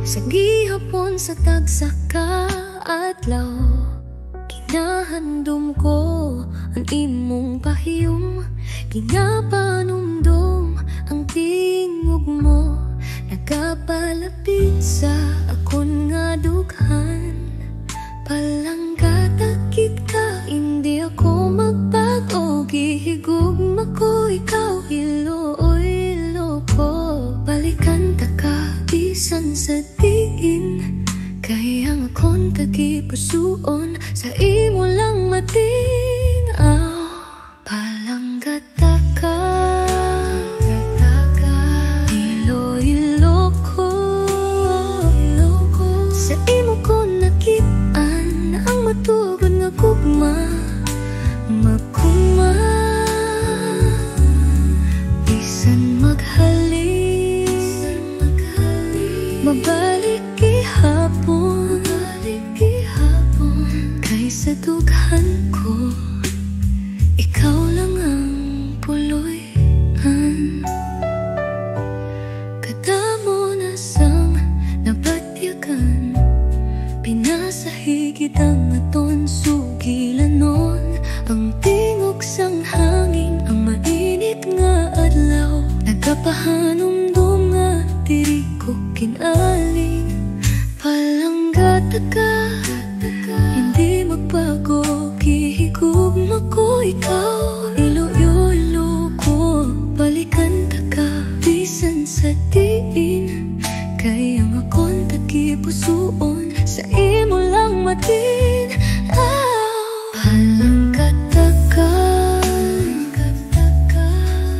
Sa gihapon sa tagsaka adlaw, kinahandom ko ang imong pahiyom. Ginapanumdum ang tingog mo, nagapalapit sa akon nga dughan. Palangkatakit ka, hindi ako magbago. Gihigugma ko, ikaw ilo ko. Balikan ta ka, bisan sa tiin. Kaya ang akong tagipusuon, sa imo lang matinaw. Palanggata ka, ilo ko. Sa imo ko nakitaan ang matugod nga gugma. Magkuma, bisan maghalin, mabalik gihapon, kaysa dughan ko, ikaw lang ang puloy-an. Kadamo na sang nabatyagan, pinasahigit ang aton sugilanon. Ang tingog sang hangin, ang mainit nga adlaw, nagapahanumdum nga diri ko kinaling. Palanggata ka, hindi magbago. Gihigugma ko, ikaw ilo ko. Balikan ta ka, bisan sa tiin. Kaya ang akong tagipusuon, sa imo lang matin. Palanggata ka,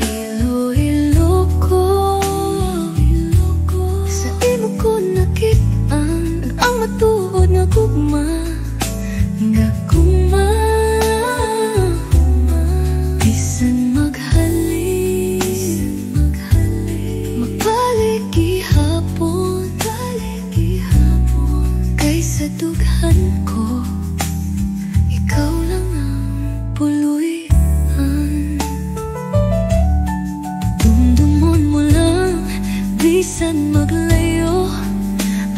ilo ko. Sa imo ko nakitaan ang matuod nga gugma. Nga gugma, bisan maghalin, magbalik gihapon, kaysa dughan ko, ikaw lang ang puloy-an. Dumdumon mo lang, bisan maglayo,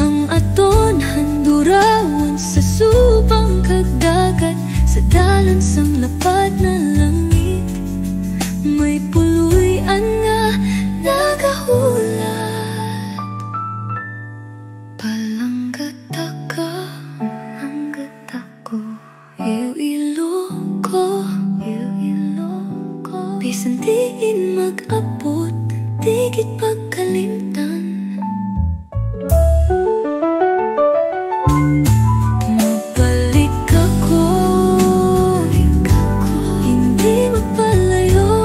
ang aton handurawan sa subang kagdagat. Sa dalan sang lapad na langit, may puloy-an nga nagahulat. Palanggata ka, palanggata ko. Ilo ko, bisan diin mag-abot, digit pagkalimtan. Mabalik ako, hindi magpalayo,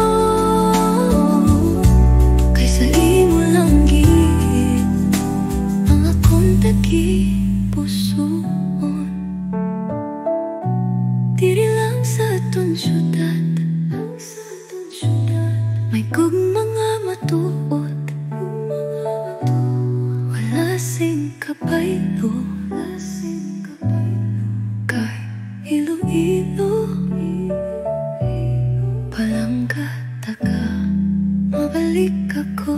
kaysa imo lang gid ang akong tagipusoon. Diri lang sa aton syudad, may gugma nga matuod. Wala sing kabaylo, kay ilo. Palanggata ka, mabalik ako.